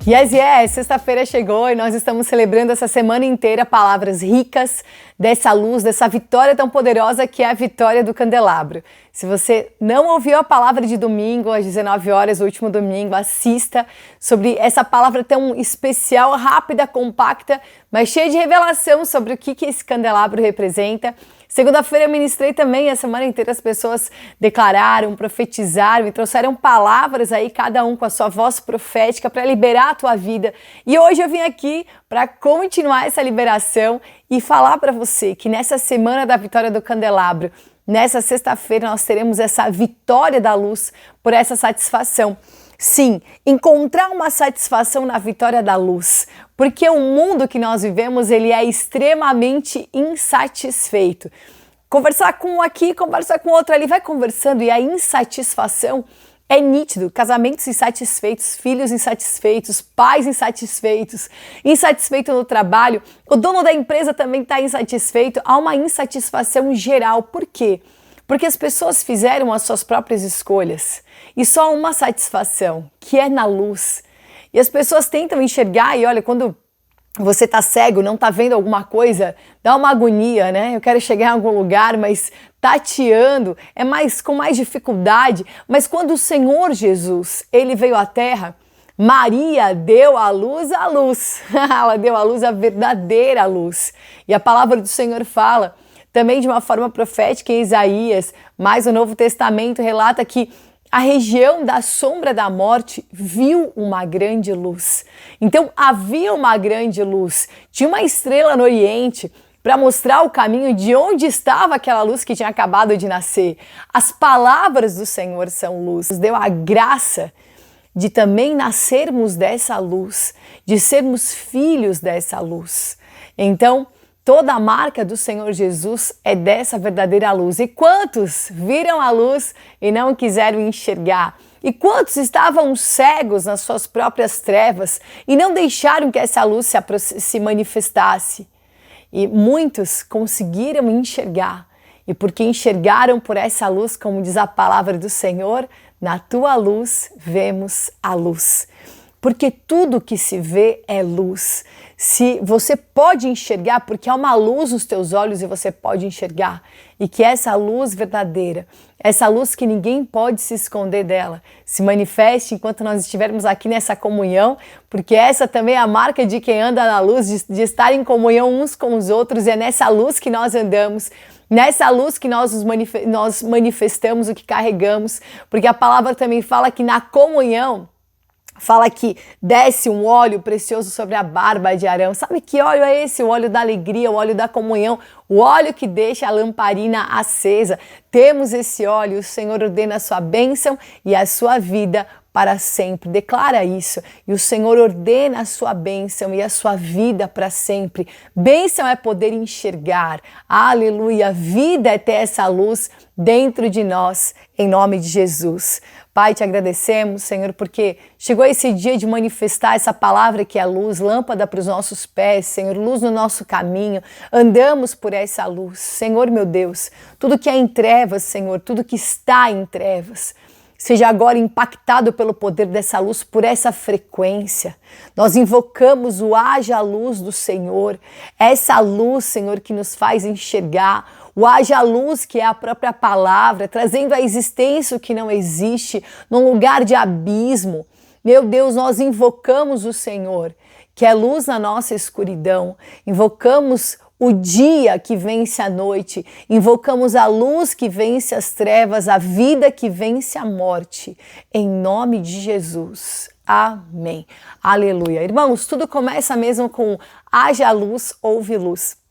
Yes, sexta-feira chegou e nós estamos celebrando essa semana inteira palavras ricas dessa luz, dessa vitória tão poderosa que é a vitória do candelabro. Se você não ouviu a palavra de domingo, às 19 horas, o último domingo, assista sobre essa palavra tão especial, rápida, compacta, mas cheia de revelação sobre o que esse candelabro representa. Segunda-feira eu ministrei também, a semana inteira as pessoas declararam, profetizaram e trouxeram palavras aí, cada um com a sua voz profética para liberar a tua vida. E hoje eu vim aqui para continuar essa liberação e falar para você que nessa semana da vitória do candelabro, nessa sexta-feira nós teremos essa vitória da luz por essa satisfação. Sim, encontrar uma satisfação na vitória da luz, porque o mundo que nós vivemos, ele é extremamente insatisfeito. Conversar com um aqui, conversar com outro ali, vai conversando e a insatisfação é nítido. Casamentos insatisfeitos, filhos insatisfeitos, pais insatisfeitos, insatisfeito no trabalho, o dono da empresa também está insatisfeito, há uma insatisfação geral. Por quê? Porque as pessoas fizeram as suas próprias escolhas e só há uma satisfação, que é na luz. E as pessoas tentam enxergar e olha, quando você está cego, não está vendo alguma coisa, dá uma agonia, né? Eu quero chegar em algum lugar, mas tateando, com mais dificuldade. Mas quando o Senhor Jesus, ele veio à Terra, Maria deu à luz a luz. Ela deu à luz a verdadeira luz. E a palavra do Senhor fala também de uma forma profética em Isaías, mas o Novo Testamento relata que a região da sombra da morte viu uma grande luz. Então havia uma grande luz, tinha uma estrela no Oriente para mostrar o caminho de onde estava aquela luz que tinha acabado de nascer. As palavras do Senhor são luz. Nos deu a graça de também nascermos dessa luz, de sermos filhos dessa luz. Então, toda a marca do Senhor Jesus é dessa verdadeira luz. E quantos viram a luz e não quiseram enxergar? E quantos estavam cegos nas suas próprias trevas e não deixaram que essa luz se manifestasse? E muitos conseguiram enxergar. E porque enxergaram por essa luz, como diz a palavra do Senhor, na tua luz vemos a luz. Porque tudo que se vê é luz. Se você pode enxergar, porque há uma luz nos teus olhos e você pode enxergar. E que essa luz verdadeira, essa luz que ninguém pode se esconder dela, se manifeste enquanto nós estivermos aqui nessa comunhão, porque essa também é a marca de quem anda na luz, de estar em comunhão uns com os outros, e é nessa luz que nós andamos, nessa luz que nós manifestamos o que carregamos, porque a palavra também fala que na comunhão, fala que desce um óleo precioso sobre a barba de Arão. Sabe que óleo é esse? O óleo da alegria, o óleo da comunhão, o óleo que deixa a lamparina acesa. Temos esse óleo, o Senhor ordena a sua bênção e a sua vida para sempre. Declara isso. E o Senhor ordena a sua bênção e a sua vida para sempre. Bênção é poder enxergar. Aleluia. Vida é ter essa luz dentro de nós, em nome de Jesus. Pai, te agradecemos, Senhor, porque chegou esse dia de manifestar essa palavra que é luz, lâmpada para os nossos pés, Senhor, luz no nosso caminho. Andamos por essa luz. Senhor, meu Deus, tudo que é em trevas, Senhor, tudo que está em trevas, seja agora impactado pelo poder dessa luz, por essa frequência. Nós invocamos o haja luz do Senhor, essa luz, Senhor, que nos faz enxergar, o haja luz que é a própria palavra, trazendo à existência o que não existe, num lugar de abismo. Meu Deus, nós invocamos o Senhor, que é luz na nossa escuridão, invocamos o dia que vence a noite, invocamos a luz que vence as trevas, a vida que vence a morte, em nome de Jesus. Amém. Aleluia. Irmãos, tudo começa mesmo com haja luz, houve luz.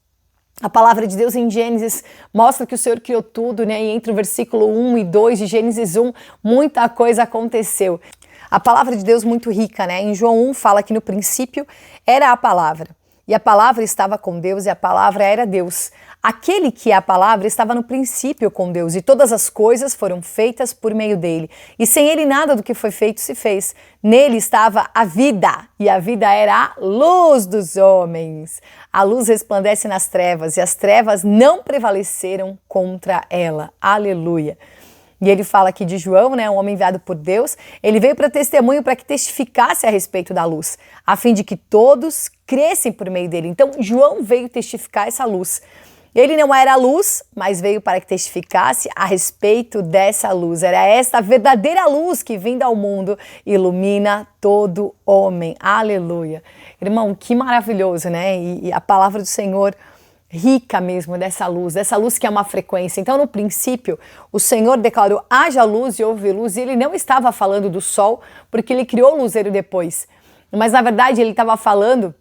A palavra de Deus em Gênesis mostra que o Senhor criou tudo, né? E entre o versículo 1 e 2 de Gênesis 1, muita coisa aconteceu. A palavra de Deus muito rica, né? Em João 1 fala que no princípio era a palavra. E a palavra estava com Deus e a palavra era Deus. Aquele que é a palavra estava no princípio com Deus e todas as coisas foram feitas por meio dele. E sem ele nada do que foi feito se fez. Nele estava a vida e a vida era a luz dos homens. A luz resplandece nas trevas e as trevas não prevaleceram contra ela. Aleluia. E ele fala aqui de João, né, um homem enviado por Deus. Ele veio para testemunho, para que testificasse a respeito da luz, a fim de que todos crescem por meio dele. Então, João veio testificar essa luz. Ele não era a luz, mas veio para que testificasse a respeito dessa luz. Era esta verdadeira luz que, vinda ao mundo, ilumina todo homem. Aleluia. Irmão, que maravilhoso, né? E a palavra do Senhor rica mesmo dessa luz que é uma frequência. Então, no princípio, o Senhor declarou: haja luz e houve luz, e ele não estava falando do sol, porque ele criou o luzeiro depois. Mas, na verdade, ele estava falando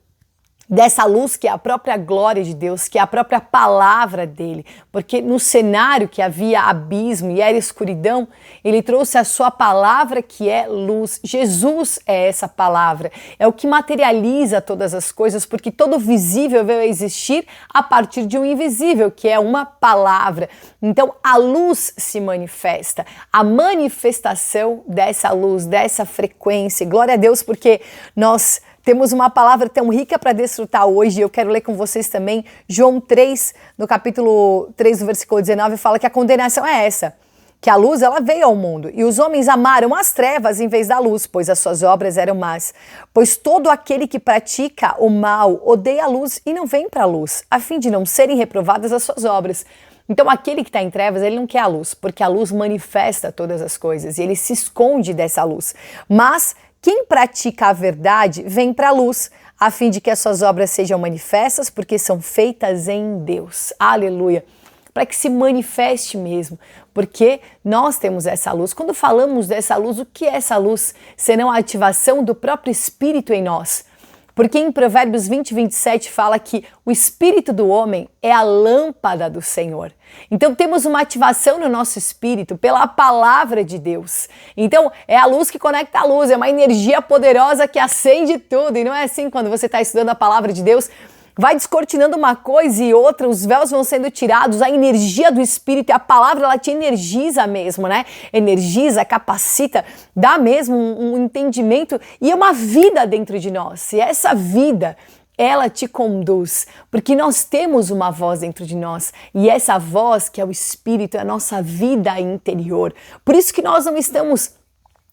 dessa luz que é a própria glória de Deus, que é a própria palavra dele, porque no cenário que havia abismo e era escuridão, ele trouxe a sua palavra que é luz. Jesus é essa palavra, é o que materializa todas as coisas, porque todo visível veio a existir a partir de um invisível, que é uma palavra. Então a luz se manifesta, a manifestação dessa luz, dessa frequência. Glória a Deus, porque nós temos uma palavra tão rica para desfrutar hoje. Eu quero ler com vocês também João 3, no capítulo 3, no versículo 19, fala que a condenação é essa, que a luz ela veio ao mundo, e os homens amaram as trevas em vez da luz, pois as suas obras eram más. Pois todo aquele que pratica o mal odeia a luz e não vem para a luz, a fim de não serem reprovadas as suas obras. Então aquele que está em trevas, ele não quer a luz, porque a luz manifesta todas as coisas, e ele se esconde dessa luz. Mas quem pratica a verdade vem para a luz, a fim de que as suas obras sejam manifestas, porque são feitas em Deus. Aleluia! Para que se manifeste mesmo, porque nós temos essa luz. Quando falamos dessa luz, o que é essa luz? Senão a ativação do próprio Espírito em nós. Porque em Provérbios 20, 27 fala que o espírito do homem é a lâmpada do Senhor. Então temos uma ativação no nosso espírito pela palavra de Deus. Então é a luz que conecta a luz, é uma energia poderosa que acende tudo. E não é assim quando você está estudando a palavra de Deus, vai descortinando uma coisa e outra, os véus vão sendo tirados, a energia do Espírito e a palavra, ela te energiza mesmo, né? Energiza, capacita, dá mesmo um entendimento e uma vida dentro de nós. E essa vida, ela te conduz, porque nós temos uma voz dentro de nós, e essa voz, que é o Espírito, é a nossa vida interior. Por isso que nós não estamos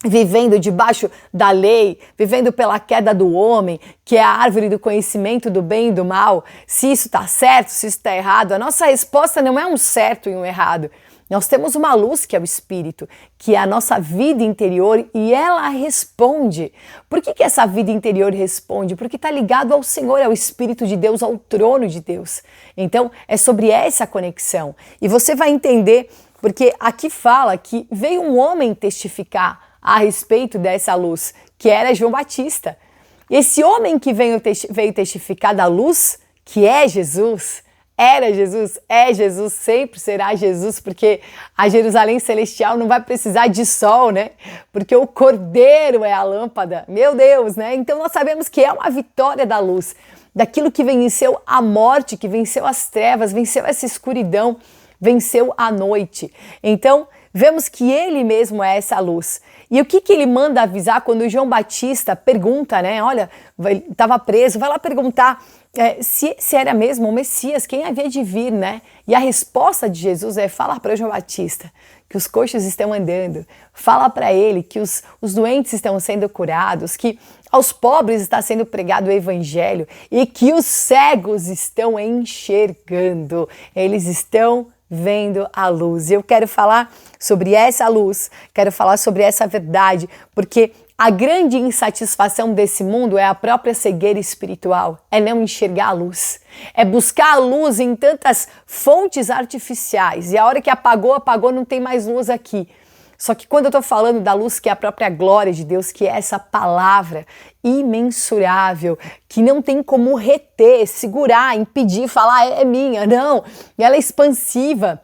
vivendo debaixo da lei, vivendo pela queda do homem, que é a árvore do conhecimento do bem e do mal, se isso está certo, se isso está errado. A nossa resposta não é um certo e um errado. Nós temos uma luz que é o Espírito, que é a nossa vida interior, e ela responde. Por que essa vida interior responde? Porque está ligado ao Senhor, ao Espírito de Deus, ao trono de Deus. Então é sobre essa conexão. E você vai entender, porque aqui fala que veio um homem testificar a respeito dessa luz, que era João Batista. Esse homem que veio testificar da luz, que é Jesus, era Jesus, é Jesus, sempre será Jesus, porque a Jerusalém Celestial não vai precisar de sol, né? Porque o Cordeiro é a lâmpada, meu Deus, né? Então nós sabemos que é uma vitória da luz, daquilo que venceu a morte, que venceu as trevas, venceu essa escuridão, venceu a noite. Então, vemos que ele mesmo é essa luz. E o que ele manda avisar quando João Batista pergunta, né? Olha, estava preso, vai lá perguntar se era mesmo o Messias, quem havia de vir, né? E a resposta de Jesus é falar para João Batista que os coxos estão andando, fala para ele que os doentes estão sendo curados, que aos pobres está sendo pregado o evangelho e que os cegos estão enxergando, eles estão vendo a luz. Eu quero falar sobre essa luz, quero falar sobre essa verdade, porque a grande insatisfação desse mundo é a própria cegueira espiritual, é não enxergar a luz, é buscar a luz em tantas fontes artificiais, e a hora que apagou, não tem mais luz aqui. Só que quando eu estou falando da luz que é a própria glória de Deus, que é essa palavra imensurável, que não tem como reter, segurar, impedir, falar é minha, não, ela é expansiva.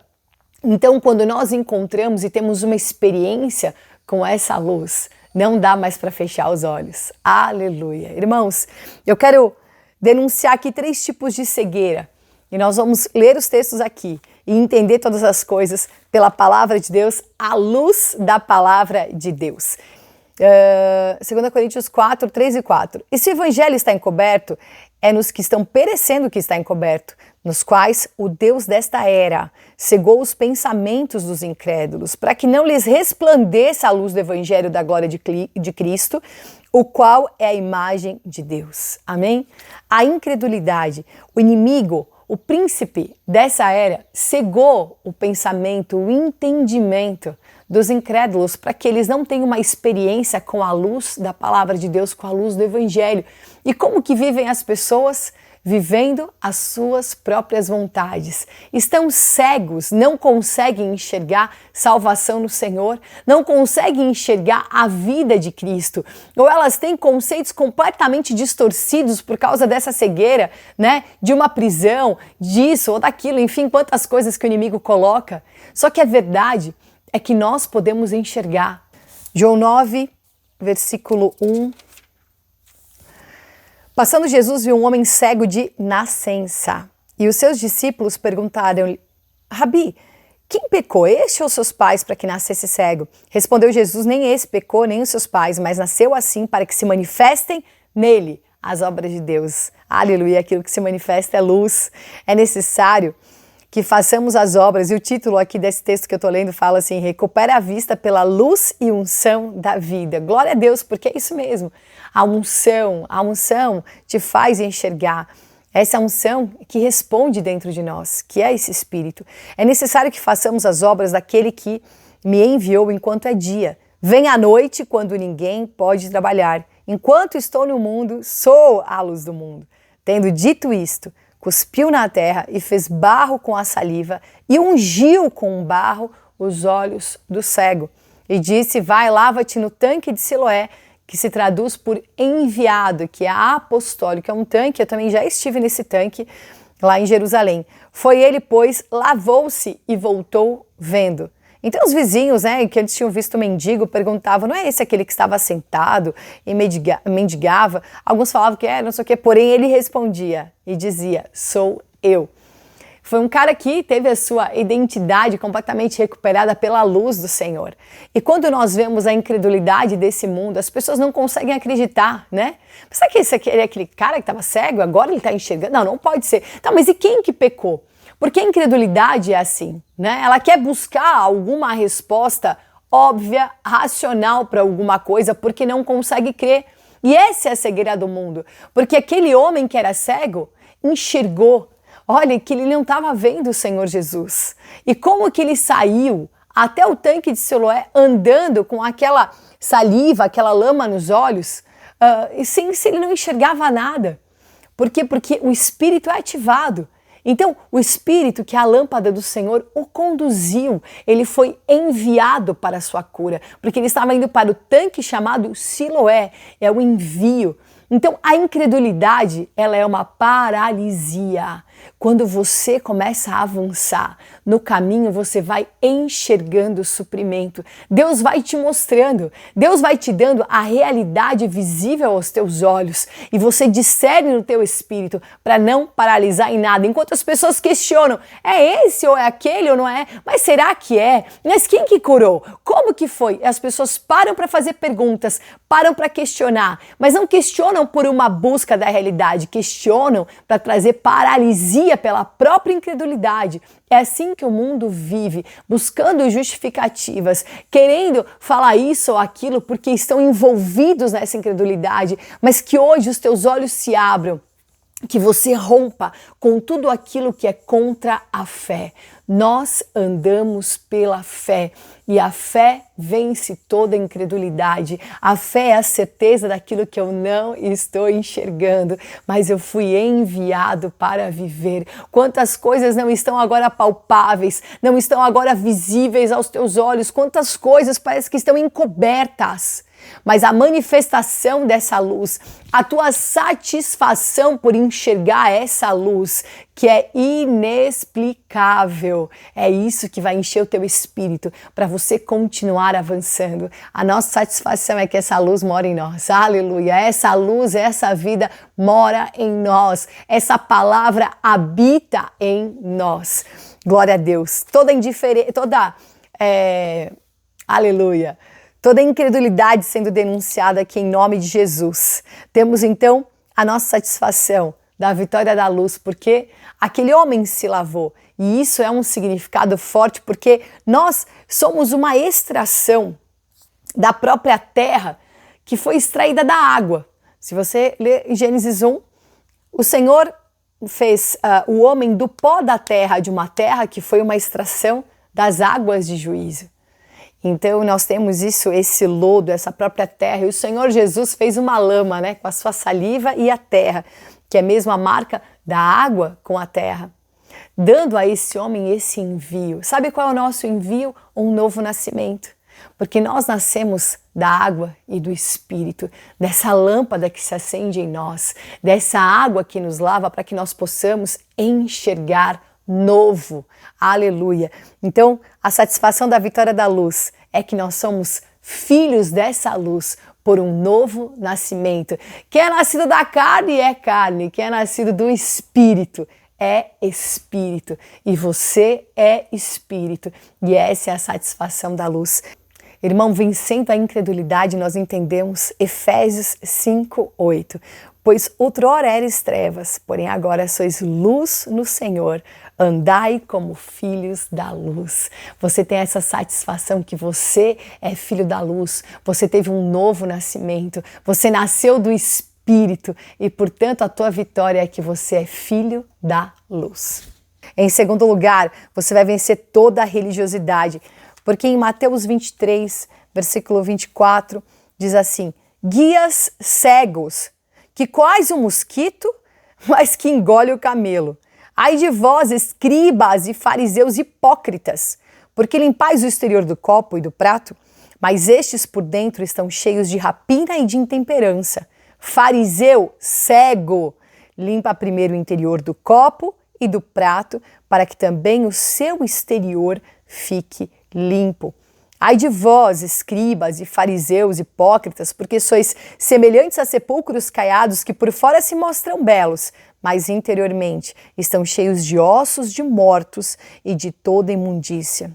Então quando nós encontramos e temos uma experiência com essa luz, não dá mais para fechar os olhos. Aleluia. Irmãos, eu quero denunciar aqui 3 tipos de cegueira. E nós vamos ler os textos aqui e entender todas as coisas pela palavra de Deus, à luz da palavra de Deus. 2 Coríntios 4, 3 e 4. E se o evangelho está encoberto, é nos que estão perecendo que está encoberto, nos quais o Deus desta era cegou os pensamentos dos incrédulos, para que não lhes resplandeça a luz do evangelho da glória de Cristo, o qual é a imagem de Deus. Amém? A incredulidade, o inimigo, o príncipe dessa era, cegou o pensamento, o entendimento dos incrédulos, para que eles não tenham uma experiência com a luz da palavra de Deus, com a luz do evangelho. E como que vivem as pessoas? Vivendo as suas próprias vontades. Estão cegos, não conseguem enxergar salvação no Senhor, não conseguem enxergar a vida de Cristo. Ou elas têm conceitos completamente distorcidos por causa dessa cegueira, né? De uma prisão, disso ou daquilo, enfim, quantas coisas que o inimigo coloca. Só que a verdade é que nós podemos enxergar. João 9, versículo 1. Passando Jesus viu um homem cego de nascença, e os seus discípulos perguntaram-lhe: Rabi, quem pecou, este ou seus pais, para que nascesse cego? Respondeu Jesus: nem esse pecou, nem os seus pais, mas nasceu assim para que se manifestem nele as obras de Deus. Aleluia, aquilo que se manifesta é luz. É necessário que façamos as obras, e o título aqui desse texto que eu estou lendo fala assim: recupera a vista pela luz e unção da vida. Glória a Deus, porque é isso mesmo. A unção te faz enxergar. Essa unção que responde dentro de nós, que é esse Espírito. É necessário que façamos as obras daquele que me enviou enquanto é dia. Vem à noite, quando ninguém pode trabalhar. Enquanto estou no mundo, sou a luz do mundo. Tendo dito isto, cuspiu na terra e fez barro com a saliva e ungiu com o barro os olhos do cego. E disse: vai, lava-te no tanque de Siloé, que se traduz por enviado, que é apostólico, é um tanque. Eu também já estive nesse tanque lá em Jerusalém. Foi ele, pois, lavou-se e voltou vendo. Então os vizinhos, né, que antes tinham visto o mendigo, perguntavam: não é esse aquele que estava sentado e mendigava? Alguns falavam que era, não sei o quê, porém ele respondia e dizia: sou eu. Foi um cara que teve a sua identidade completamente recuperada pela luz do Senhor. E quando nós vemos a incredulidade desse mundo, as pessoas não conseguem acreditar, né? Será que esse aqui é aquele cara que estava cego, agora ele está enxergando? Não, não pode ser. Tá, mas e quem que pecou? Porque a incredulidade é assim, né? Ela quer buscar alguma resposta óbvia, racional para alguma coisa, porque não consegue crer. E essa é a cegueira do mundo. Porque aquele homem que era cego enxergou. Olha, que ele não estava vendo o Senhor Jesus. E como que ele saiu até o tanque de Siloé andando com aquela saliva, aquela lama nos olhos, sem se ele não enxergava nada. Por quê? Porque o Espírito é ativado. Então, o Espírito, que é a lâmpada do Senhor, o conduziu. Ele foi enviado para a sua cura, porque ele estava indo para o tanque chamado Siloé, é o envio. Então, a incredulidade, ela é uma paralisia. Quando você começa a avançar no caminho, você vai enxergando o suprimento. Deus vai te mostrando, Deus vai te dando a realidade visível aos teus olhos e você discerne no teu espírito para não paralisar em nada. Enquanto as pessoas questionam: é esse ou é aquele ou não é? Mas será que é? Mas quem que curou? Como que foi? E as pessoas param para fazer perguntas, param para questionar, mas não questionam por uma busca da realidade, questionam para trazer paralisia pela própria incredulidade. É assim que o mundo vive, buscando justificativas, querendo falar isso ou aquilo porque estão envolvidos nessa incredulidade, mas que hoje os teus olhos se abram, que você rompa com tudo aquilo que é contra a fé. Nós andamos pela fé e a fé vence toda a incredulidade. A fé é a certeza daquilo que eu não estou enxergando, mas eu fui enviado para viver. Quantas coisas não estão agora palpáveis, não estão agora visíveis aos teus olhos, quantas coisas parece que estão encobertas. Mas a manifestação dessa luz, a tua satisfação por enxergar essa luz, que é inexplicável, é isso que vai encher o teu espírito para você continuar avançando. A nossa satisfação é que essa luz mora em nós. Aleluia! Essa luz, essa vida mora em nós. Essa palavra habita em nós. Glória a Deus. Aleluia! Toda incredulidade sendo denunciada aqui em nome de Jesus. Temos então a nossa satisfação da vitória da luz, porque aquele homem se lavou. E isso é um significado forte, porque nós somos uma extração da própria terra que foi extraída da água. Se você ler em Gênesis 1, o Senhor fez o homem do pó da terra, de uma terra que foi uma extração das águas de juízo. Então nós temos isso, esse lodo, essa própria terra, e o Senhor Jesus fez uma lama, né, com a sua saliva e a terra, que é mesmo a marca da água com a terra, dando a esse homem esse envio. Sabe qual é o nosso envio? Um novo nascimento. Porque nós nascemos da água e do Espírito, dessa lâmpada que se acende em nós, dessa água que nos lava para que nós possamos enxergar novo. Aleluia! Então, a satisfação da vitória da luz é que nós somos filhos dessa luz por um novo nascimento. Quem é nascido da carne é carne, quem é nascido do Espírito é Espírito. E você é Espírito. E essa é a satisfação da luz. Irmão, vencendo a incredulidade, nós entendemos Efésios 5:8. Pois outrora eres trevas, porém agora sois luz no Senhor. Andai como filhos da luz. Você tem essa satisfação que você é filho da luz. Você teve um novo nascimento. Você nasceu do Espírito e, portanto, a tua vitória é que você é filho da luz. Em segundo lugar, você vai vencer toda a religiosidade. Porque em Mateus 23, versículo 24, diz assim: guias cegos, que quais o mosquito, mas que engole o camelo. Ai de vós, escribas e fariseus hipócritas, porque limpais o exterior do copo e do prato, mas estes por dentro estão cheios de rapina e de intemperança. Fariseu cego, limpa primeiro o interior do copo e do prato, para que também o seu exterior fique limpo. Ai de vós, escribas e fariseus hipócritas, porque sois semelhantes a sepulcros caiados que por fora se mostram belos, mas interiormente estão cheios de ossos de mortos e de toda imundícia.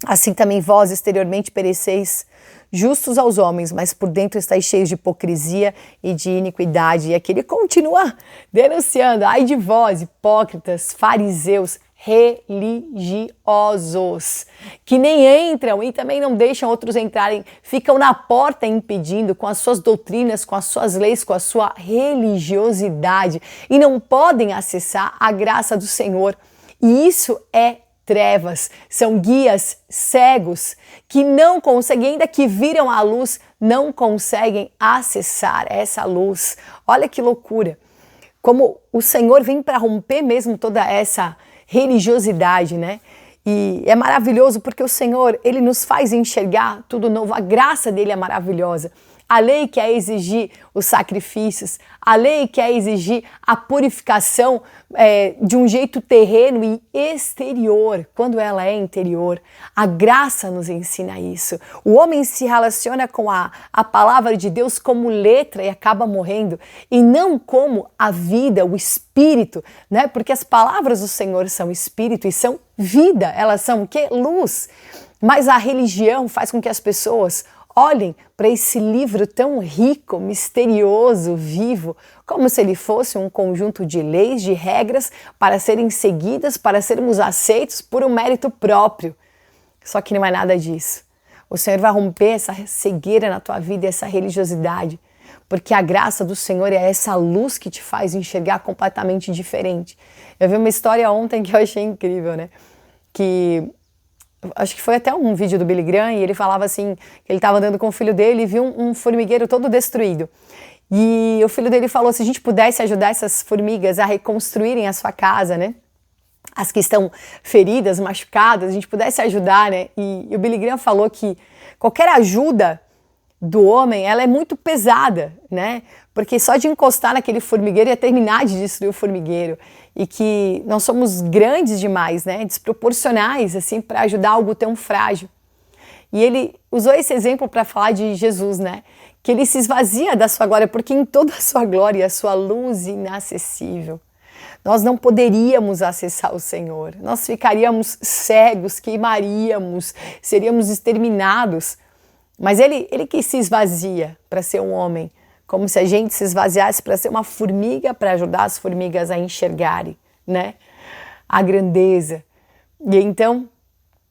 Assim também vós exteriormente pereceis, justos aos homens, mas por dentro estáis cheios de hipocrisia e de iniquidade. E aqui ele continua denunciando: ai de vós, hipócritas, fariseus, religiosos, que nem entram e também não deixam outros entrarem, ficam na porta impedindo com as suas doutrinas, com as suas leis, com a sua religiosidade e não podem acessar a graça do Senhor. E isso é trevas, são guias cegos que não conseguem, ainda que viram a luz, não conseguem acessar essa luz. Olha que loucura! Como o Senhor vem para romper mesmo toda essa religiosidade, né? E é maravilhoso porque o Senhor, Ele nos faz enxergar tudo novo. A graça dele é maravilhosa. A lei quer exigir os sacrifícios, a lei quer exigir a purificação de um jeito terreno e exterior, quando ela é interior. A graça nos ensina isso. O homem se relaciona com a palavra de Deus como letra e acaba morrendo, e não como a vida, o espírito, né? Porque as palavras do Senhor são espírito e são vida, elas são o quê? Luz. Mas a religião faz com que as pessoas olhem para esse livro tão rico, misterioso, vivo, como se ele fosse um conjunto de leis, de regras para serem seguidas, para sermos aceitos por um mérito próprio. Só que não é nada disso. O Senhor vai romper essa cegueira na tua vida, essa religiosidade, porque a graça do Senhor é essa luz que te faz enxergar completamente diferente. Eu vi uma história ontem que eu achei incrível, né? Que acho que foi até um vídeo do Billy Graham, e ele falava assim, que ele estava andando com o filho dele e viu um formigueiro todo destruído. E o filho dele falou, se a gente pudesse ajudar essas formigas a reconstruírem a sua casa, né? As que estão feridas, machucadas, a gente pudesse ajudar, né? E o Billy Graham falou que qualquer ajuda do homem, ela é muito pesada, né? Porque só de encostar naquele formigueiro ia terminar de destruir o formigueiro. E que nós somos grandes demais, né? Desproporcionais, assim, para ajudar algo tão frágil. E ele usou esse exemplo para falar de Jesus, né? Que ele se esvazia da sua glória, porque em toda a sua glória, a sua luz inacessível. Nós não poderíamos acessar o Senhor. Nós ficaríamos cegos, queimaríamos, seríamos exterminados. Mas ele que se esvazia para ser um homem, como se a gente se esvaziasse para ser uma formiga, para ajudar as formigas a enxergarem, né, a grandeza. E então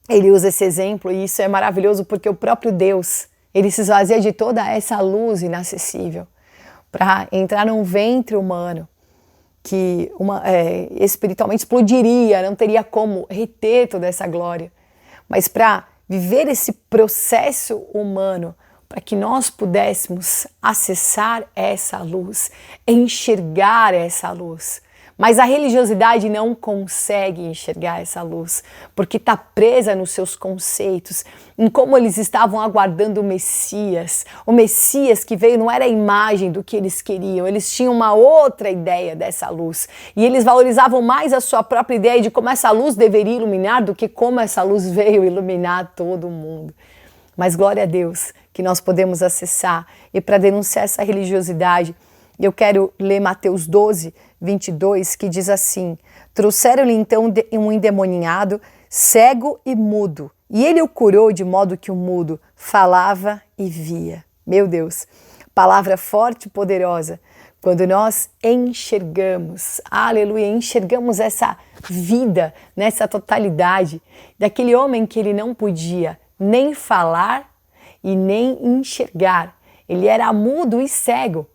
ele usa esse exemplo, e isso é maravilhoso porque o próprio Deus, ele se esvazia de toda essa luz inacessível para entrar num ventre humano que espiritualmente explodiria, não teria como reter toda essa glória, mas para viver esse processo humano, para que nós pudéssemos acessar essa luz, enxergar essa luz. Mas a religiosidade não consegue enxergar essa luz, porque está presa nos seus conceitos, em como eles estavam aguardando o Messias que veio não era a imagem do que eles queriam, eles tinham uma outra ideia dessa luz, e eles valorizavam mais a sua própria ideia de como essa luz deveria iluminar do que como essa luz veio iluminar todo mundo. Mas glória a Deus que nós podemos acessar, e para denunciar essa religiosidade, eu quero ler Mateus 12, 22, que diz assim: trouxeram-lhe então um endemoniado, cego e mudo, e ele o curou de modo que o mudo falava e via. Meu Deus, palavra forte e poderosa, quando nós enxergamos, aleluia, enxergamos essa vida, nessa totalidade, daquele homem que ele não podia nem falar e nem enxergar, ele era mudo e cego.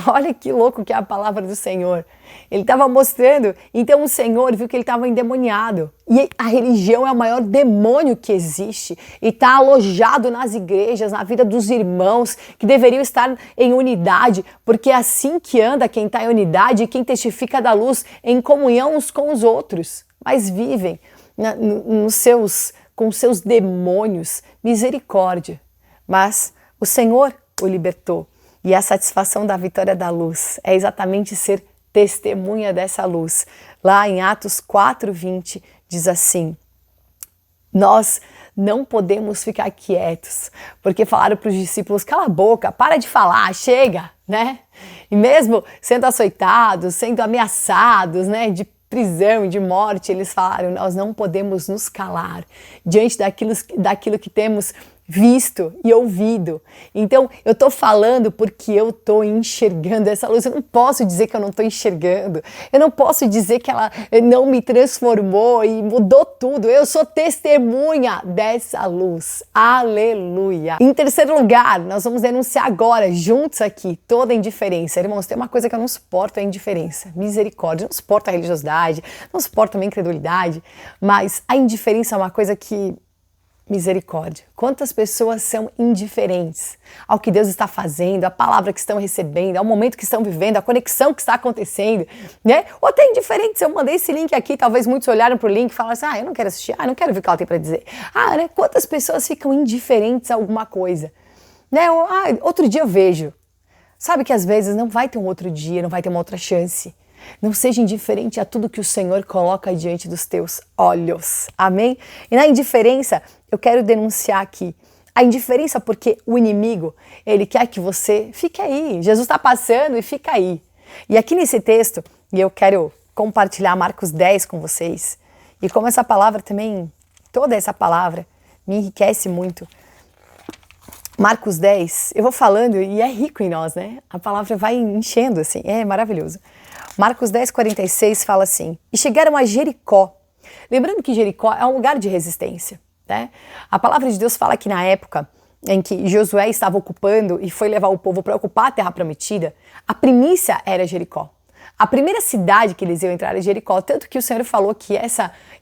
Olha que louco que é a palavra do Senhor. Ele estava mostrando, então o Senhor viu que ele estava endemoniado. E a religião é o maior demônio que existe. E está alojado nas igrejas, na vida dos irmãos, que deveriam estar em unidade, porque é assim que anda quem está em unidade e quem testifica da luz em comunhão uns com os outros. Mas vivem com os seus demônios. Misericórdia. Mas o Senhor o libertou. E a satisfação da vitória da luz é exatamente ser testemunha dessa luz. Lá em Atos 4:20 diz assim: nós não podemos ficar quietos, porque falaram para os discípulos: cala a boca, para de falar, chega, né? E mesmo sendo açoitados, sendo ameaçados, né, de prisão, de morte, eles falaram: nós não podemos nos calar diante daquilo que temos visto e ouvido. Então, eu tô falando porque eu tô enxergando essa luz. Eu não posso dizer que eu não tô enxergando. Eu não posso dizer que ela não me transformou e mudou tudo. Eu sou testemunha dessa luz. Aleluia. Em terceiro lugar, nós vamos denunciar agora, juntos aqui, toda a indiferença. Irmãos, tem uma coisa que eu não suporto, é a indiferença. Misericórdia. Eu não suporto a religiosidade, não suporto a incredulidade, mas a indiferença é uma coisa que... Misericórdia. Quantas pessoas são indiferentes ao que Deus está fazendo, à palavra que estão recebendo, ao momento que estão vivendo, à conexão que está acontecendo, né? Ou até indiferentes. Eu mandei esse link aqui, talvez muitos olharam para o link e falaram assim: eu não quero assistir, eu não quero ver o que ela tem para dizer. Né? Quantas pessoas ficam indiferentes a alguma coisa? Né? Ou, outro dia eu vejo. Sabe que às vezes não vai ter um outro dia, não vai ter uma outra chance. Não seja indiferente a tudo que o Senhor coloca diante dos teus olhos. Amém? E na indiferença, eu quero denunciar aqui a indiferença, porque o inimigo, ele quer que você fique aí. Jesus está passando e fica aí. E aqui nesse texto, e eu quero compartilhar Marcos 10 com vocês, e como essa palavra também, toda essa palavra me enriquece muito. Marcos 10, eu vou falando e é rico em nós, né? A palavra vai enchendo assim, é maravilhoso. Marcos 10, 46 fala assim: e chegaram a Jericó. Lembrando que Jericó é um lugar de resistência, né? A palavra de Deus fala que na época em que Josué estava ocupando e foi levar o povo para ocupar a terra prometida, a primícia era Jericó. A primeira cidade que eles iam entrar era Jericó, tanto que o Senhor falou que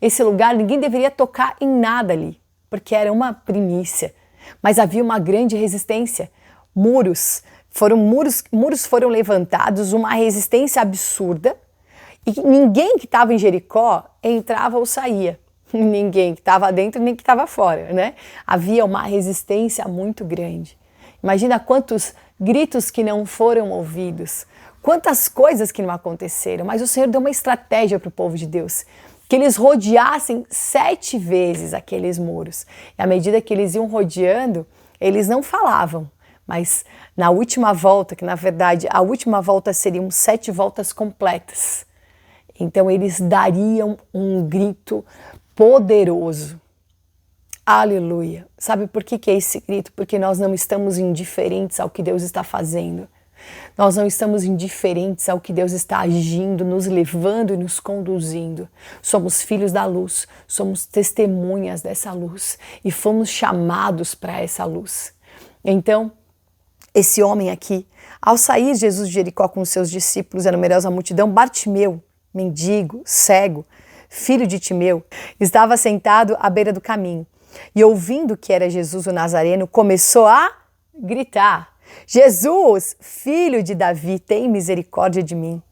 esse lugar ninguém deveria tocar em nada ali, porque era uma primícia. Mas havia uma grande resistência. Muros foram levantados, uma resistência absurda, e ninguém que estava em Jericó entrava ou saía. Ninguém que estava dentro nem que estava fora, né? Havia uma resistência muito grande. Imagina quantos gritos que não foram ouvidos, quantas coisas que não aconteceram, mas o Senhor deu uma estratégia para o povo de Deus, que eles rodeassem 7 vezes aqueles muros. E à medida que eles iam rodeando, eles não falavam, mas na última volta, que na verdade a última volta seriam 7 voltas completas, então eles dariam um grito poderoso. Aleluia. Sabe por que é esse grito? Porque nós não estamos indiferentes ao que Deus está fazendo. Nós não estamos indiferentes ao que Deus está agindo, nos levando e nos conduzindo. Somos filhos da luz, somos testemunhas dessa luz e fomos chamados para essa luz. Então, esse homem aqui, ao sair Jesus de Jericó com os seus discípulos e a numerosa multidão, Bartimeu, mendigo, cego, filho de Timeu, estava sentado à beira do caminho e, ouvindo que era Jesus o Nazareno, começou a gritar: Jesus, filho de Davi, tem misericórdia de mim.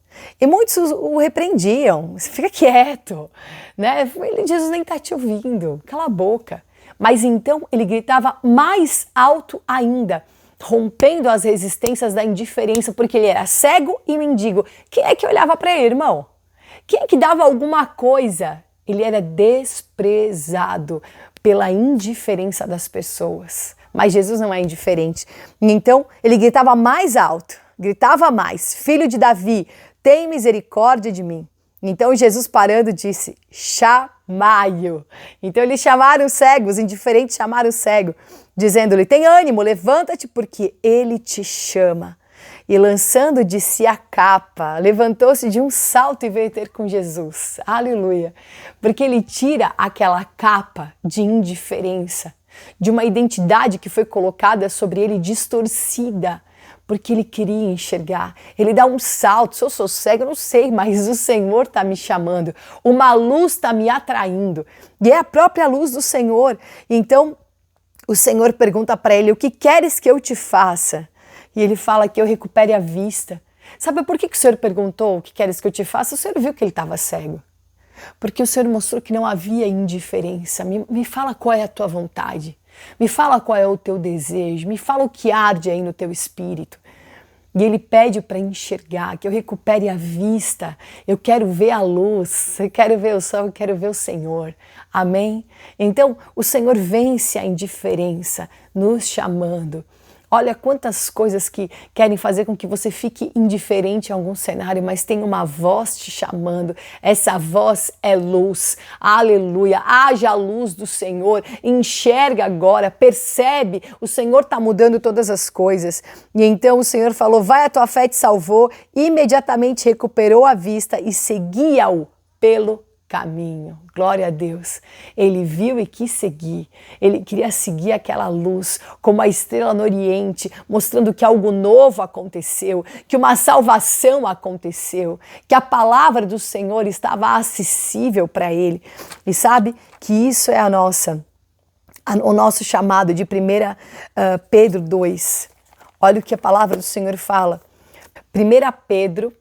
E muitos o repreendiam: fica quieto, né? Jesus nem está te ouvindo, cala a boca. Mas então ele gritava mais alto ainda, rompendo as resistências da indiferença, porque ele era cego e mendigo. Quem é que olhava para ele, irmão? Quem é que dava alguma coisa? Ele era desprezado pela indiferença das pessoas. Mas Jesus não é indiferente. Então, ele gritava mais alto, gritava mais: Filho de Davi, tem misericórdia de mim. Então, Jesus parando disse: chamai-o. Então, eles chamaram o cego, os indiferentes chamaram o cego, dizendo-lhe: tem ânimo, levanta-te, porque ele te chama. E lançando de si a capa, levantou-se de um salto e veio ter com Jesus. Aleluia! Porque ele tira aquela capa de indiferença, de uma identidade que foi colocada sobre ele distorcida, porque ele queria enxergar. Ele dá um salto: se eu sou cego, eu não sei, mas o Senhor está me chamando, uma luz está me atraindo, e é a própria luz do Senhor. Então, o Senhor pergunta para ele: o que queres que eu te faça? E ele fala que eu recupere a vista. Sabe por que o Senhor perguntou: o que queres que eu te faça? O Senhor viu que ele estava cego. Porque o Senhor mostrou que não havia indiferença. Me fala qual é a tua vontade. Me fala qual é o teu desejo. Me fala o que arde aí no teu espírito. E ele pede para enxergar, que eu recupere a vista. Eu quero ver a luz, eu quero ver o sol, eu quero ver o Senhor. Amém? Então, o Senhor vence a indiferença, nos chamando. Olha quantas coisas que querem fazer com que você fique indiferente a algum cenário, mas tem uma voz te chamando. Essa voz é luz. Aleluia. Haja a luz do Senhor. Enxerga agora, percebe. O Senhor está mudando todas as coisas. E então o Senhor falou: vai, a tua fé te salvou. Imediatamente recuperou a vista e seguia-o pelo caminho. Glória a Deus. Ele viu e quis seguir. Ele queria seguir aquela luz como a estrela no Oriente, mostrando que algo novo aconteceu, que uma salvação aconteceu, que a palavra do Senhor estava acessível para ele. E sabe que isso é o nosso chamado de 1 Pedro 2. Olha o que a palavra do Senhor fala. 1 Pedro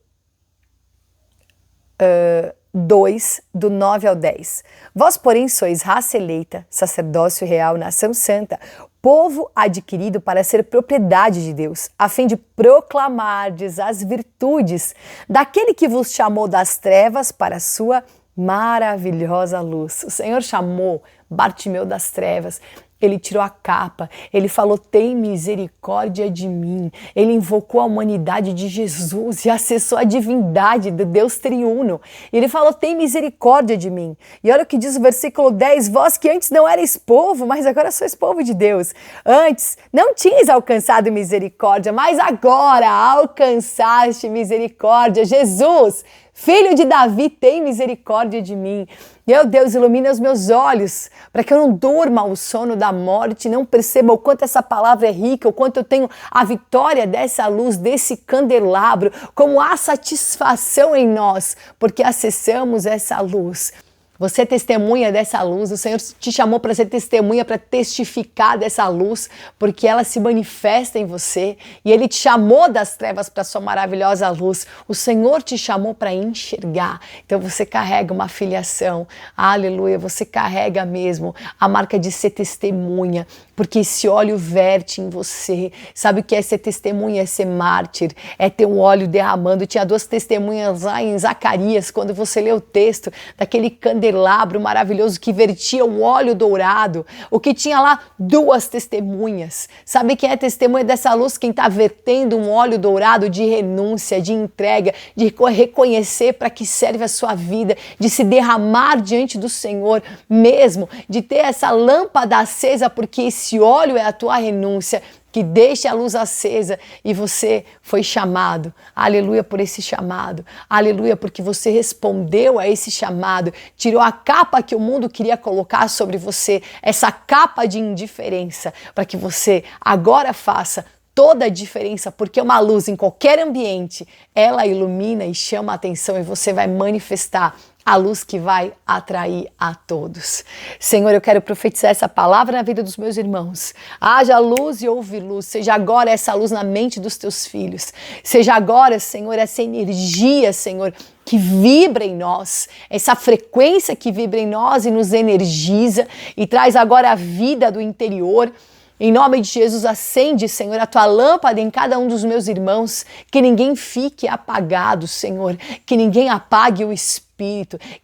2, do 9 ao 10. Vós, porém, sois raça eleita, sacerdócio real, nação santa, povo adquirido para ser propriedade de Deus, a fim de proclamardes as virtudes daquele que vos chamou das trevas para a sua maravilhosa luz. O Senhor chamou Bartimeu das trevas. Ele tirou a capa, ele falou: tem misericórdia de mim. Ele invocou a humanidade de Jesus e acessou a divindade do Deus triuno. Ele falou: tem misericórdia de mim. E olha o que diz o versículo 10: vós que antes não erais povo, mas agora sois povo de Deus. Antes não tinhas alcançado misericórdia, mas agora alcançaste misericórdia. Jesus, Filho de Davi, tem misericórdia de mim. Meu Deus, ilumina os meus olhos para que eu não durma o sono da morte, não perceba o quanto essa palavra é rica, o quanto eu tenho a vitória dessa luz, desse candelabro, como há satisfação em nós, porque acessamos essa luz. Você é testemunha dessa luz, o Senhor te chamou para ser testemunha, para testificar dessa luz, porque ela se manifesta em você e Ele te chamou das trevas para a sua maravilhosa luz. O Senhor te chamou para enxergar, então você carrega uma filiação, aleluia, você carrega mesmo a marca de ser testemunha, porque esse óleo verte em você. Sabe o que é ser testemunha? É ser mártir, é ter um óleo derramando. Tinha duas testemunhas lá em Zacarias, quando você lê o texto daquele candelabro maravilhoso que vertia um óleo dourado, o que tinha lá duas testemunhas. Sabe quem é testemunha dessa luz? Quem está vertendo um óleo dourado de renúncia, de entrega, de reconhecer para que serve a sua vida, de se derramar diante do Senhor mesmo, de ter essa lâmpada acesa, porque esse óleo é a tua renúncia, que deixe a luz acesa e você foi chamado. Aleluia por esse chamado. Aleluia porque você respondeu a esse chamado, tirou a capa que o mundo queria colocar sobre você, essa capa de indiferença, para que você agora faça toda a diferença, porque uma luz em qualquer ambiente, ela ilumina e chama a atenção e você vai manifestar a luz que vai atrair a todos. Senhor, eu quero profetizar essa palavra na vida dos meus irmãos. Haja luz e houve luz. Seja agora essa luz na mente dos teus filhos. Seja agora, Senhor, essa energia, Senhor, que vibra em nós, essa frequência que vibra em nós e nos energiza e traz agora a vida do interior. Em nome de Jesus, acende, Senhor, a tua lâmpada em cada um dos meus irmãos, que ninguém fique apagado, Senhor, que ninguém apague o Espírito,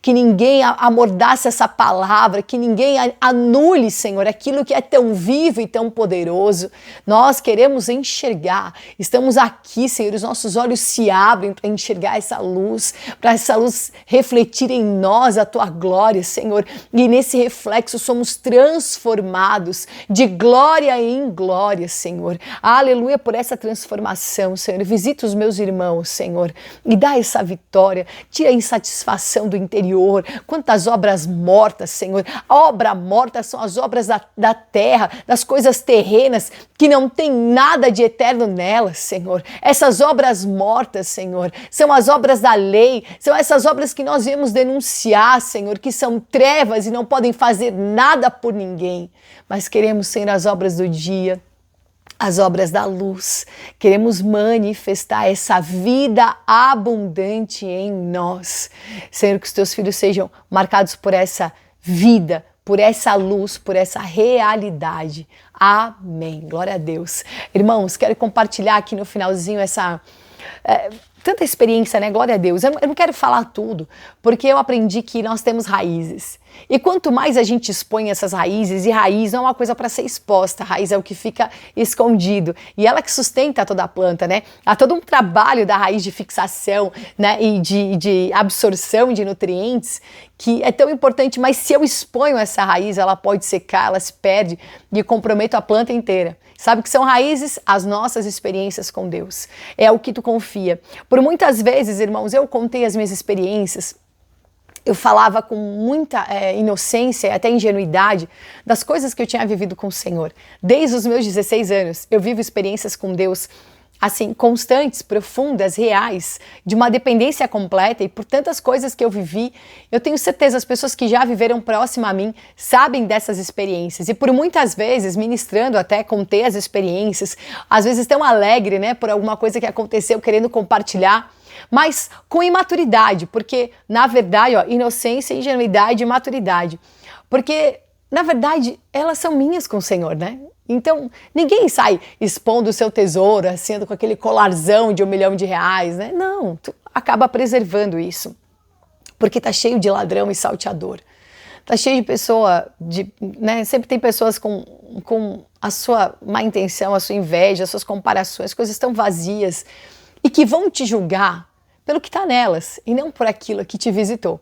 que ninguém amordace essa palavra, que ninguém anule, Senhor, aquilo que é tão vivo e tão poderoso. Nós queremos enxergar, estamos aqui, Senhor, os nossos olhos se abrem para enxergar essa luz, para essa luz refletir em nós a tua glória, Senhor, e nesse reflexo somos transformados de glória em glória, Senhor. Aleluia por essa transformação, Senhor. Visita os meus irmãos, Senhor, e dá essa vitória, tira a insatisfação do interior. Quantas obras mortas, Senhor. A obra morta são as obras da terra, das coisas terrenas, que não tem nada de eterno nelas, Senhor. Essas obras mortas, Senhor, são as obras da lei, são essas obras que nós viemos denunciar, Senhor, que são trevas e não podem fazer nada por ninguém. Mas queremos ser as obras do dia, as obras da luz. Queremos manifestar essa vida abundante em nós. Senhor, que os teus filhos sejam marcados por essa vida, por essa luz, por essa realidade. Amém. Glória a Deus. Irmãos, quero compartilhar aqui no finalzinho essa... tanta experiência, né? Glória a Deus. Eu não quero falar tudo, porque eu aprendi que nós temos raízes. E quanto mais a gente expõe essas raízes, e raiz não é uma coisa para ser exposta, a raiz é o que fica escondido. E ela que sustenta toda a planta, né? Há todo um trabalho da raiz de fixação, né? E de absorção de nutrientes, que é tão importante, mas se eu exponho essa raiz, ela pode secar, ela se perde e comprometo a planta inteira. Sabe que são raízes? As nossas experiências com Deus. É o que tu confia. Por muitas vezes, irmãos, eu contei as minhas experiências, eu falava com muita inocência e até ingenuidade das coisas que eu tinha vivido com o Senhor. Desde os meus 16 anos, eu vivo experiências com Deus assim, constantes, profundas, reais, de uma dependência completa, e por tantas coisas que eu vivi, eu tenho certeza, as pessoas que já viveram próximo a mim sabem dessas experiências, e por muitas vezes, ministrando até, contei as experiências, às vezes tão alegre, né, por alguma coisa que aconteceu, querendo compartilhar, mas com imaturidade, porque, na verdade, ó, inocência, ingenuidade e maturidade, porque, na verdade, elas são minhas com o Senhor, né? Então, ninguém sai expondo o seu tesouro, assim, com aquele colarzão de R$1 milhão, né? Não, tu acaba preservando isso, porque tá cheio de ladrão e salteador. Tá cheio de pessoa, né? Sempre tem pessoas com a sua má intenção, a sua inveja, as suas comparações, coisas tão vazias, e que vão te julgar pelo que tá nelas, e não por aquilo que te visitou.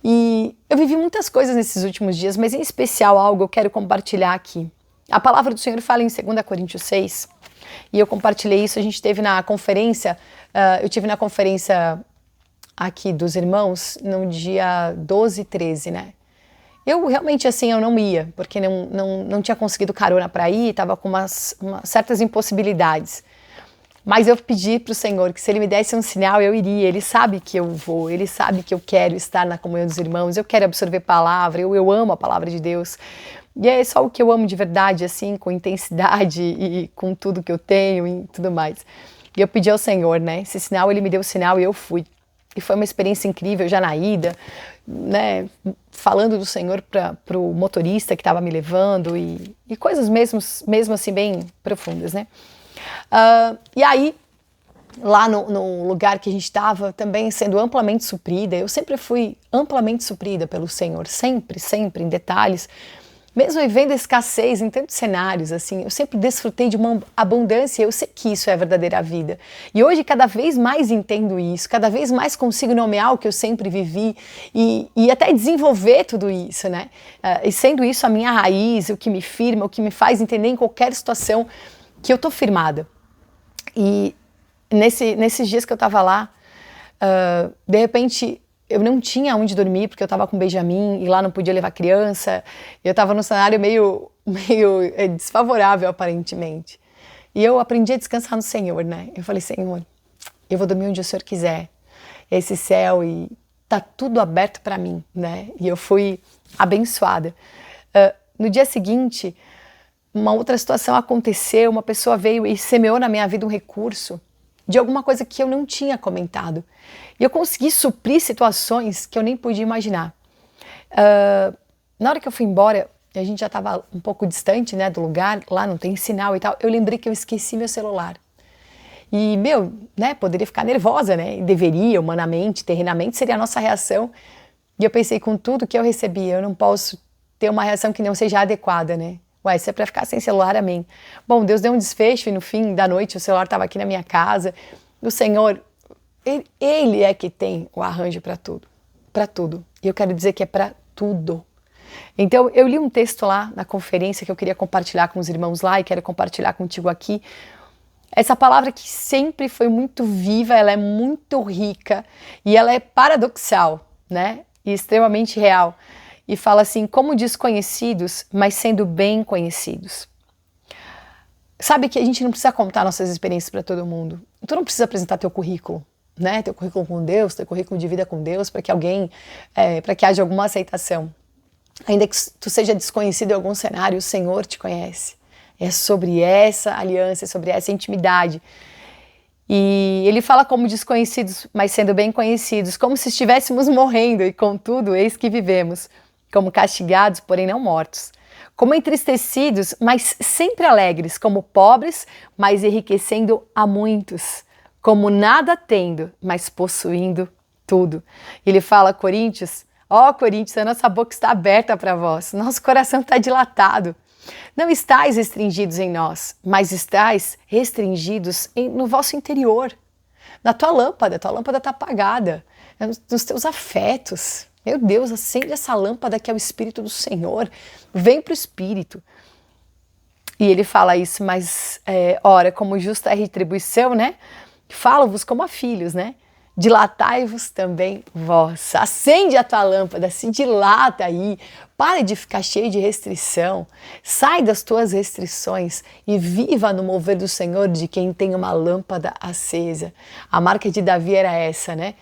E eu vivi muitas coisas nesses últimos dias, mas em especial algo eu quero compartilhar aqui. A palavra do Senhor fala em 2 Coríntios 6, e eu compartilhei isso, a gente teve na conferência, eu tive na conferência aqui dos irmãos no dia 12 e 13, né? Eu realmente, assim, eu não ia, porque não tinha conseguido carona para ir, estava com certas impossibilidades. Mas eu pedi para o Senhor que se Ele me desse um sinal, eu iria. Ele sabe que eu vou, Ele sabe que eu quero estar na comunhão dos irmãos, eu quero absorver palavra, eu amo a palavra de Deus. E é só o que eu amo de verdade, assim, com intensidade e com tudo que eu tenho e tudo mais. E eu pedi ao Senhor, né, esse sinal, Ele me deu o sinal e eu fui. E foi uma experiência incrível, já na ida, né, falando do Senhor para o motorista que estava me levando e coisas mesmo assim bem profundas, né. E aí, lá no lugar que a gente estava, também sendo amplamente suprida, eu sempre fui amplamente suprida pelo Senhor, sempre, em detalhes, mesmo vivendo a escassez em tantos cenários, assim, eu sempre desfrutei de uma abundância, eu sei que isso é a verdadeira vida. E hoje cada vez mais entendo isso, cada vez mais consigo nomear o que eu sempre vivi e até desenvolver tudo isso, né? E sendo isso a minha raiz, o que me firma, o que me faz entender em qualquer situação que eu tô firmada. E nesses dias que eu estava lá, de repente eu não tinha onde dormir porque eu estava com Benjamin e lá não podia levar criança. Eu estava num cenário meio desfavorável aparentemente. E eu aprendi a descansar no Senhor, né? Eu falei, Senhor, eu vou dormir onde o Senhor quiser. Esse céu e tá tudo aberto para mim, né? E eu fui abençoada. No dia seguinte, uma outra situação aconteceu, uma pessoa veio e semeou na minha vida um recurso de alguma coisa que eu não tinha comentado. E eu consegui suprir situações que eu nem podia imaginar. Na hora que eu fui embora, a gente já estava um pouco distante, né, do lugar, lá não tem sinal e tal, eu lembrei que eu esqueci meu celular. E, né, poderia ficar nervosa, né, e deveria, humanamente, terrenamente, seria a nossa reação. E eu pensei, com tudo que eu recebi, eu não posso ter uma reação que não seja adequada, né. Ué, se é para ficar sem celular, amém. Bom, Deus deu um desfecho e no fim da noite o celular estava aqui na minha casa. O Senhor, Ele é que tem o arranjo para tudo. Para tudo. E eu quero dizer que é para tudo. Então, eu li um texto lá na conferência que eu queria compartilhar com os irmãos lá e quero compartilhar contigo aqui. Essa palavra que sempre foi muito viva, ela é muito rica e ela é paradoxal, né? E extremamente real. E fala assim, como desconhecidos, mas sendo bem conhecidos. Sabe que a gente não precisa contar nossas experiências para todo mundo. Tu não precisa apresentar teu currículo, né? Teu currículo com Deus, teu currículo de vida com Deus, para que para que haja alguma aceitação. Ainda que tu seja desconhecido em algum cenário, o Senhor te conhece. É sobre essa aliança, é sobre essa intimidade. E ele fala como desconhecidos, mas sendo bem conhecidos, como se estivéssemos morrendo e contudo, eis que vivemos, como castigados, porém não mortos. Como entristecidos, mas sempre alegres, como pobres, mas enriquecendo a muitos. Como nada tendo, mas possuindo tudo. Ele fala, Coríntios, Coríntios, a nossa boca está aberta para vós, nosso coração está dilatado. Não estáis restringidos em nós, mas estáis restringidos no vosso interior. Na tua lâmpada está apagada, nos teus afetos. Meu Deus, acende essa lâmpada que é o Espírito do Senhor, vem para o Espírito. E ele fala isso, mas ora, como justa retribuição, né? Falo-vos como a filhos, né? Dilatai-vos também vós. Acende a tua lâmpada, se dilata aí. Para de ficar cheio de restrição. Sai das tuas restrições e viva no mover do Senhor de quem tem uma lâmpada acesa. A marca de Davi era essa, né?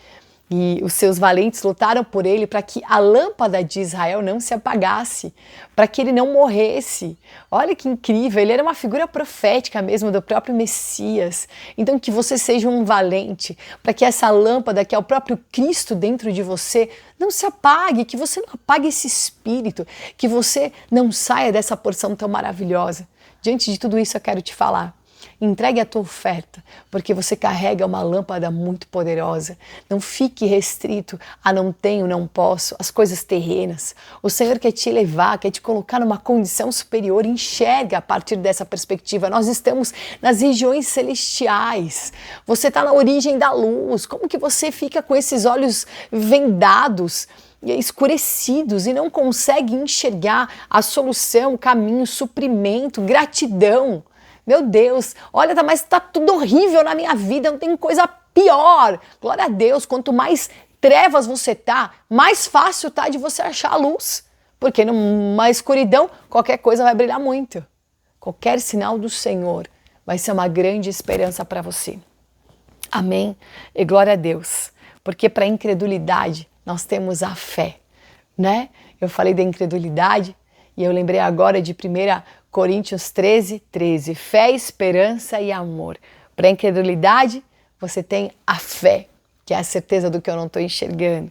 E os seus valentes lutaram por ele para que a lâmpada de Israel não se apagasse, para que ele não morresse. Olha que incrível, ele era uma figura profética mesmo do próprio Messias. Então que você seja um valente, para que essa lâmpada, que é o próprio Cristo dentro de você, não se apague, que você não apague esse espírito, que você não saia dessa porção tão maravilhosa. Diante de tudo isso eu quero te falar. Entregue a tua oferta, porque você carrega uma lâmpada muito poderosa. Não fique restrito a não tenho, não posso, as coisas terrenas. O Senhor quer te elevar, quer te colocar numa condição superior. Enxerga a partir dessa perspectiva. Nós estamos nas regiões celestiais. Você está na origem da luz. Como que você fica com esses olhos vendados, escurecidos e não consegue enxergar a solução, o caminho, o suprimento, gratidão? Meu Deus, olha, mas tá tudo horrível na minha vida, não tem coisa pior. Glória a Deus, quanto mais trevas você tá, mais fácil tá de você achar a luz. Porque numa escuridão, qualquer coisa vai brilhar muito. Qualquer sinal do Senhor vai ser uma grande esperança para você. Amém? E glória a Deus. Porque para a incredulidade, nós temos a fé, né? Eu falei da incredulidade e eu lembrei agora de 1 Coríntios 13, 13. Fé, esperança e amor. Para a incredulidade, você tem a fé, que é a certeza do que eu não estou enxergando.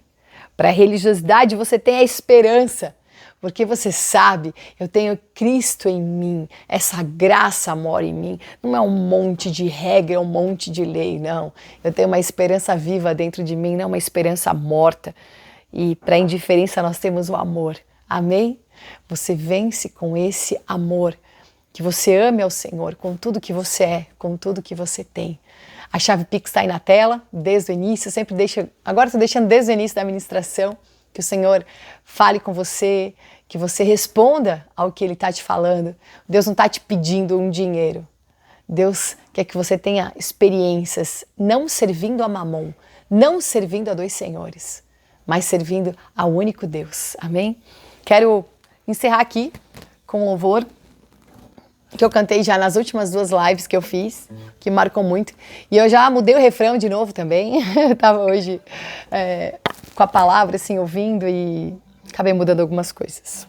Para a religiosidade, você tem a esperança, porque você sabe, eu tenho Cristo em mim, essa graça mora em mim. Não é um monte de regra, um monte de lei, não. Eu tenho uma esperança viva dentro de mim, não uma esperança morta. E para a indiferença, nós temos o amor. Amém? Você vence com esse amor, que você ame ao Senhor com tudo que você é, com tudo que você tem. A chave Pix está aí na tela, desde o início, agora estou deixando desde o início da ministração, que o Senhor fale com você, que você responda ao que Ele está te falando. Deus não está te pedindo um dinheiro, Deus quer que você tenha experiências não servindo a Mamon, não servindo a dois senhores, mas servindo ao único Deus. Amém? Quero encerrar aqui com louvor que eu cantei já nas últimas 2 lives que eu fiz, que marcou muito. E eu já mudei o refrão de novo também. Eu tava hoje com a palavra, assim, ouvindo e acabei mudando algumas coisas.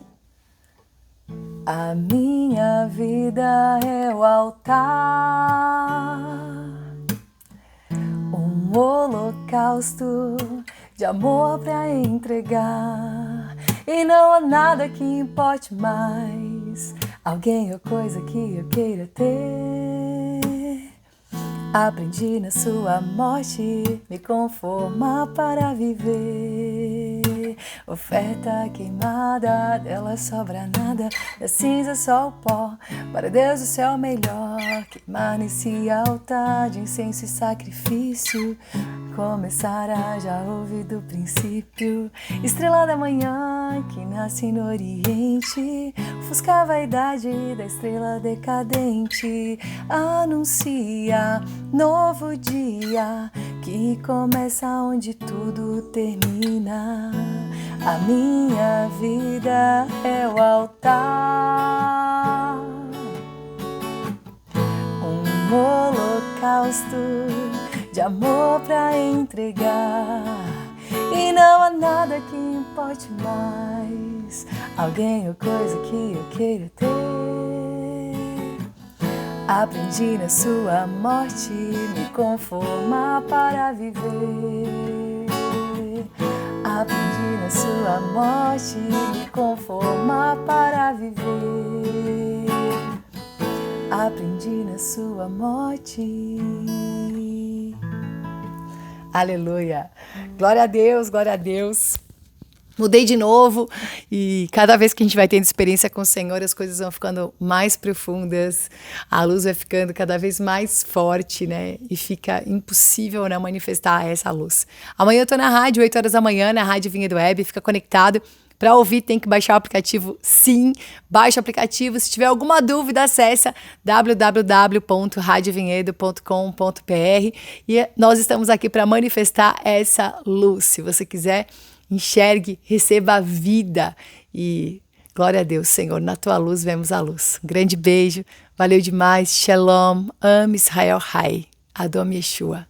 A minha vida é o altar, um holocausto de amor pra entregar. E não há nada que importe mais, alguém ou coisa que eu queira ter. Aprendi na sua morte me conformar para viver. Oferta queimada, dela sobra nada, da cinza só o pó. Para Deus o céu melhor, queimar nesse altar de incenso e sacrifício. Começará, já ouvi do princípio, estrela da manhã que nasce no oriente, ofusca a vaidade da estrela decadente, anuncia novo dia que começa onde tudo termina. A minha vida é o altar, um holocausto de amor pra entregar. E não há nada que importe mais, alguém ou coisa que eu queira ter. Aprendi na sua morte me conformar para viver. Aprendi na sua morte me conformar para viver. Aprendi na sua morte. Aleluia! Glória a Deus, glória a Deus. Mudei de novo e cada vez que a gente vai tendo experiência com o Senhor, as coisas vão ficando mais profundas, a luz vai ficando cada vez mais forte, né? E fica impossível não manifestar essa luz. Amanhã eu tô na rádio, 8 horas da manhã, na Rádio Vinhedo Web, fica conectado. Para ouvir tem que baixar o aplicativo, sim, baixa o aplicativo. Se tiver alguma dúvida, acessa www.radiovinhedo.com.br e nós estamos aqui para manifestar essa luz. Se você quiser, enxergue, receba a vida e glória a Deus, Senhor, na tua luz vemos a luz. Um grande beijo, valeu demais, Shalom, Am Israel Hai, Adom Yeshua.